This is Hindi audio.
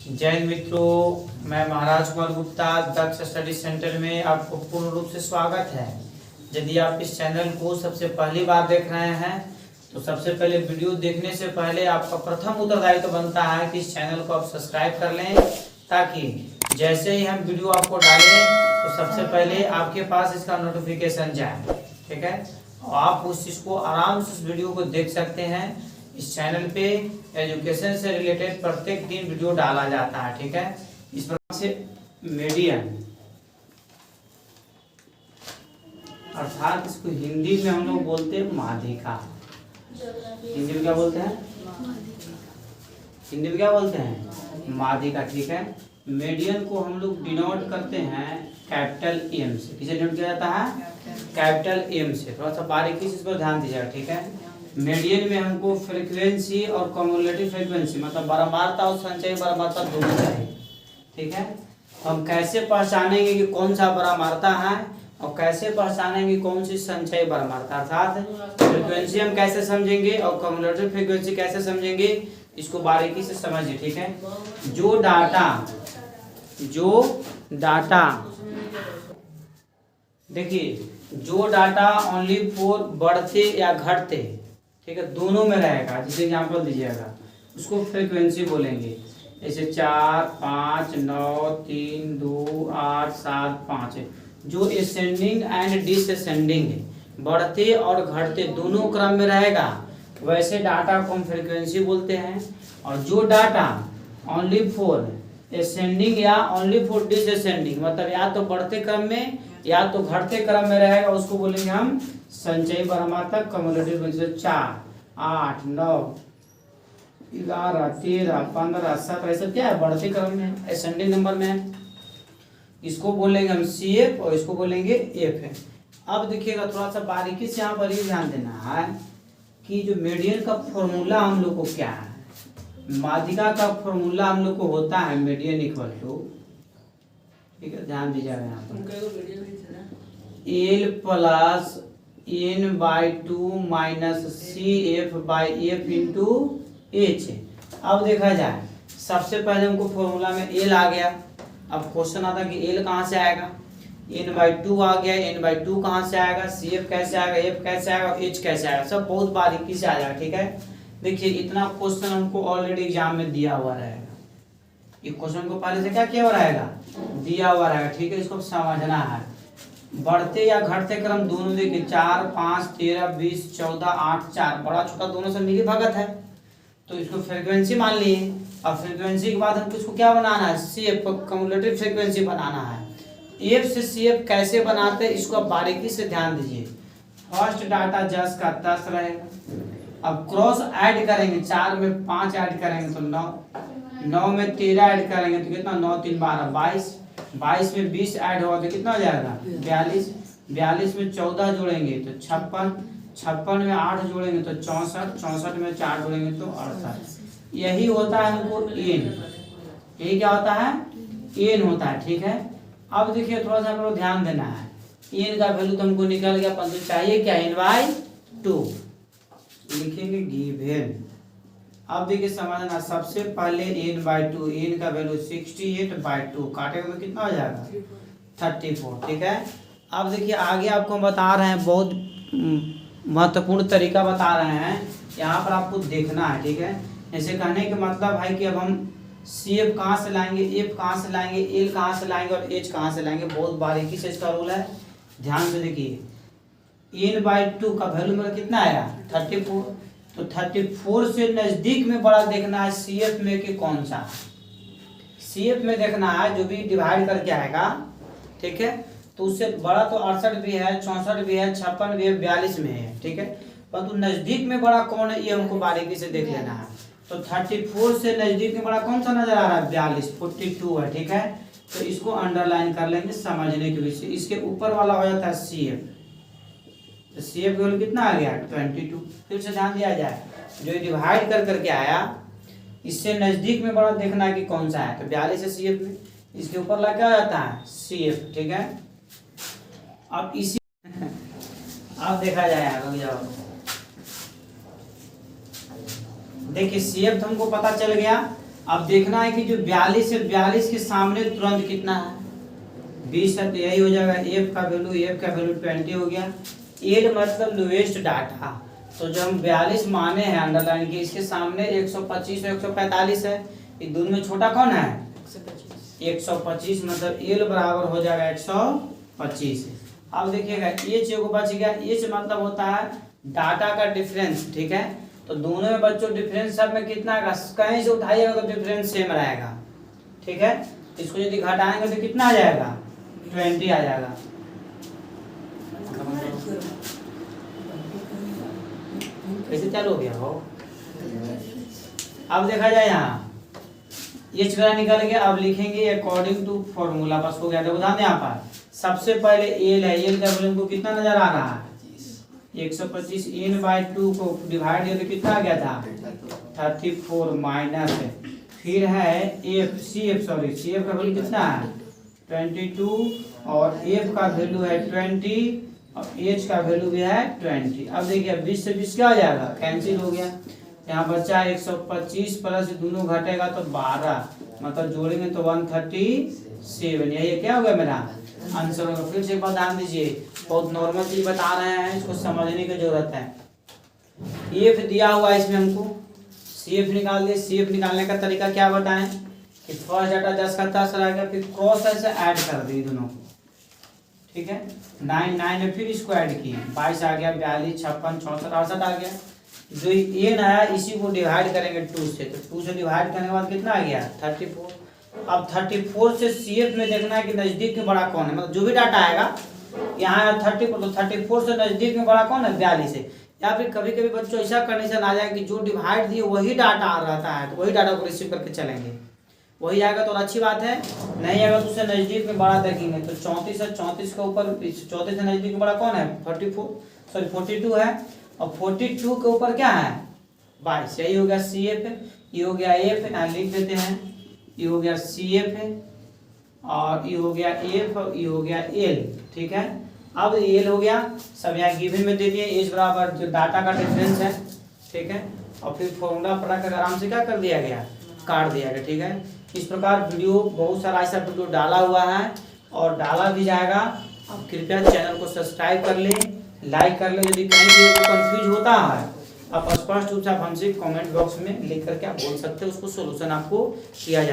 जय हिंद मित्रों, मैं महाराज कुमार गुप्ता दक्ष स्टडी सेंटर में आपको पूर्ण रूप से स्वागत है। यदि आप इस चैनल को सबसे पहली बार देख रहे हैं तो सबसे पहले वीडियो देखने से पहले आपका प्रथम उत्तरदायित्व बनता है कि इस चैनल को आप सब्सक्राइब कर लें, ताकि जैसे ही हम वीडियो आपको डालें तो सबसे पहले आपके पास इसका नोटिफिकेशन जाए। ठीक है, आप उस चीज को आराम से इस वीडियो को देख सकते हैं। इस चैनल पे एजुकेशन से रिलेटेड प्रत्येक दिन वीडियो डाला जाता है। ठीक है, इस प्रकार से मीडियन अर्थात इसको हिंदी में हम लोग बोलते हैं माध्यिका। हिंदी में क्या बोलते हैं? हिंदी में क्या बोलते हैं? माध्यिका। ठीक है, मीडियन को हम लोग डिनोट करते हैं कैपिटल एम से। किसे डिनोट किया जाता है? कैपिटल एम से। थोड़ा सा बारीकी से इस पर ध्यान दीजिएगा। ठीक है, मीडियन में हमको फ्रीक्वेंसी और कम्युलेटिव फ्रीक्वेंसी मतलब बारंबारता और संचयी बारंबारता दोनों चाहिए। ठीक है, हम कैसे पहचानेंगे कि कौन सा बारंबारता है और कैसे पहचानेंगे कौन सी संचयी बारंबारता, अर्थात फ्रीक्वेंसी हम कैसे समझेंगे और कम्युलेटिव फ्रीक्वेंसी कैसे समझेंगे, इसको बारीकी से समझिए। ठीक है, जो डाटा देखिए, जो डाटा ओनली फॉर बढ़ते या घटते, ठीक है, दोनों में रहेगा, जैसे एग्जाम्पल दीजिएगा, उसको फ्रीक्वेंसी बोलेंगे। जैसे 4, 5, 9, 3, 2, 8, 7, 5 जो असेंडिंग एंड डिसअसेंडिंग है, बढ़ते और घटते दोनों क्रम में रहेगा, वैसे डाटा को हम फ्रीक्वेंसी बोलते हैं। और जो डाटा ओनली फॉर असेंडिंग या ओनली फॉर डिसअसेंडिंग मतलब या तो बढ़ते क्रम में या तो घटते क्रम में रहेगा, उसको बोलेंगे हम संचयी बारंबारता कम्युलेटिव फ्रीक्वेंसी। 4, 8, 9, 11, 13, 15, 17 सब क्या है? बढ़ते क्रम में, असेंडिंग नंबर में है। इसको बोलेंगे हम CF और इसको बोलेंगे F है। अब देखिएगा, थोड़ा सा बारीकी से यहाँ पर ये ध्यान देना है कि जो मीडियन का फॉर्मूला हम लोग को क्या है। माध्यिका का फॉर्मूला हम लोग को होता है मीडियन इक्वल टू, ठीक है, ध्यान दीजिएगा यहाँ पर, L plus N/2 minus CF/F into H। अब देखा जाए, सबसे पहले हमको फॉर्मूला में L आ गया। अब क्वेश्चन आता कि L कहाँ से आएगा? N/2 आ गया, N/2 कहाँ से आएगा? CF कैसे आएगा? F कैसे आएगा? H कैसे आएगा? सब बहुत बारीकी से आ जाएगा। ठीक है, देखिए, इतना क्वेश्चन हमको ऑलरेडी एग्जाम में दिया हुआ रहेगा। ये क्वेश्चन को पहले से क्या किया हुआ रहेगा? दिया हुआ रहेगा। ठीक है, इसको समझना है। बढ़ते या घटते क्रम दोनों देखिए, 4, 5, 13, 20, 14, 8, 4 बड़ा छोटा दोनों से मिली भगत है, तो इसको फ्रीक्वेंसी मान लिए। अब फ्रीक्वेंसी के बाद हमको इसको क्या बनाना है? CF कम्युलेटिव फ्रीक्वेंसी बनाना है। F से CF कैसे बनाते हैं, इसको आप बारीकी से ध्यान दीजिए। फर्स्ट डाटा जस का तस रहेगा। अब क्रॉस ऐड करेंगे, 4 में 5 ऐड करेंगे तो 9, 9 में 13 ऐड करेंगे तो कितना? 9, 3, 12, 22, 22 में 20 ऐड होगा तो कितना हो जाएगा? 42, 42 में 14 जोड़ेंगे तो 56, 56 में 8 जोड़ेंगे तो 64, 64 में 4 जोड़ेंगे तो 68। यही होता है हमको N। यही क्या होता है? N होता है। ठीक है, अब देखिए, थोड़ा सा हमको ध्यान देना है। N का वैल्यू तो हमको निकल गया, परंतु चाहिए क्या? N/2 लिखेंगे गिवन। अब देखिए समझना, सबसे पहले N/2, N का वैल्यू 68/2 काटेगा तो कितना हो जाएगा? 34। ठीक है, अब देखिए आगे आपको हम बता रहे हैं, बहुत महत्वपूर्ण तरीका बता रहे हैं, यहाँ पर आपको देखना है। ठीक है, ऐसे कहने का मतलब है कि अब हम CF कहाँ से लाएंगे, F कहाँ से लाएंगे, L कहाँ से लाएंगे और H कहाँ से लाएंगे, बहुत बारीकी से इसका रूल है, ध्यान से देखिए। N/2 का वैल्यू मेरा कितना आया? 34। तो 34 से नजदीक में बड़ा देखना है CF में कि कौन सा। CF में देखना है जो भी डिवाइड करके आएगा। ठीक है, तो उससे बड़ा तो 68 भी है, 64 भी है, 56 भी है, 42 में है। ठीक है, परंतु नजदीक में बड़ा कौन है, ये हमको बारीकी से देख लेना है। तो 34 से नजदीक में बड़ा कौन सा नजर आ रहा है? 42, 42 है। ठीक है, तो इसको अंडरलाइन कर लेंगे समझने के लिए। इसके ऊपर वाला हो जाता है CF, तो CF वैल्यू कितना आ गया? 22। फिर से ध्यान दिया जाए, जो डिवाइड कर करके आया, इससे नजदीक में बड़ा देखना है कि कौन सा है, तो 42 है CF में, इसके ऊपर लगा क्या जाता है? CF। ठीक है, अब इसी अब देखा जाए, रुक जाओ, देखिए CF तो हमको पता चल गया, अब देखना है कि जो 42 है 42 के सामने तुरंत कितना है 20 है, तो यही हो जाएगा एफ का वैल्यू 20 हो गया। एल मतलब लोएस्ट डाटा, तो जब हम 42 माने हैं अंडरलाइन की, इसके सामने 125 और 145 है, ये दोनों में छोटा कौन है 125, मतलब एल बराबर हो जाएगा 125। अब देखिएगा एच को बच गया, एच मतलब होता है डाटा का डिफरेंस, ठीक है। तो दोनों में बच्चों डिफरेंस सब में कितना आएगा, कहीं से उठाइएगा तो डिफरेंस सेम रहेगा, ठीक है। इसको यदि घटाएंगे तो कितना आ जाएगा 20 आ जाएगा। कैसे चालू हो गया हो। अब देखा जाए यहाँ एच का निकल गया, अब लिखेंगे अकॉर्डिंग टू फॉर्मूला, बस हो गया। देखो ध्यान यहाँ पर सबसे पहले एल है, एल का वैल्यू को कितना नजर आ रहा है 125, n बाई 2 को डिवाइड किया तो कितना आ गया था 34 माइनस है, फिर है एफ सी एफ का वैल्यू कितना है 22 और एफ का वैल्यू है 20 और एच का वैल्यू भी है 20। अब देखिए 20 से 20 क्या हो जाएगा कैंसिल हो गया, यहाँ बचा 125 प्लस दोनों घटेगा तो 12, मतलब जोड़ेंगे तो 137, यही क्या हो गया मेरा आंसर होगा। फिर से एक बार ध्यान दीजिए, बहुत नॉर्मल चीज बता रहे हैं, इसको समझने की जरूरत है। एफ दिया हुआ है इसमें हमको, सीएफ निकाल दे। सीएफ निकालने का तरीका क्या बताएं कि फर्स्ट डाटा 10 का 10 रहेगा, फिर क्रॉस ऐसे ऐड कर दी दोनों, ठीक है। 9 में फिर इसको ऐड किए 22 आ गया, 42 56 64 68 आ गया। जो एन आया इसी को डिवाइड करेंगे 2 से, तो 2 से डिवाइड करने के बाद कितना आ गया 34। अब 34 से सीएफ में देखना है कि नजदीक में बड़ा कौन है, मतलब जो भी डाटा आएगा यहाँ 34, तो 34 से नजदीक में बड़ा कौन है 42 है। या फिर कभी कभी बच्चों ऐसा कंडीशन आ जाए कि जो डिवाइड दिए वही डाटा आ रहता है, तो वही डाटा को रिसीव करके चलेंगे, वही आएगा तो अच्छी बात है, नहीं आएगा तो उससे नजदीक में बड़ा देखेंगे। तो 34 है, 34 के ऊपर 34 से नजदीक में बड़ा कौन है 42 है, और 42 के ऊपर क्या है 22, यही हो गया सी एफ, ये हो गया एफ, यहाँ लिख देते हैं, ये हो गया सी एफ है और ये हो गया एफ और ये हो गया एल, ठीक है। अब एल हो गया, सब यहाँ गिवन में दे दिए, एज बराबर जो डाटा का डिफरेंस है, ठीक है। और फिर फॉर्मूला पढ़ा कर आराम से क्या कर दिया गया, काट दिया गया, ठीक है। इस प्रकार वीडियो बहुत सारा ऐसा वीडियो डाला हुआ है और डाला भी जाएगा। आप कृपया चैनल को सब्सक्राइब कर लें, लाइक कर लें। यदि कहीं भी कंफ्यूज होता है आप स्पष्ट रूप से आप हमसे कमेंट बॉक्स में लिख करके आप बोल सकते हैं, उसको सोल्यूशन आपको किया जाए।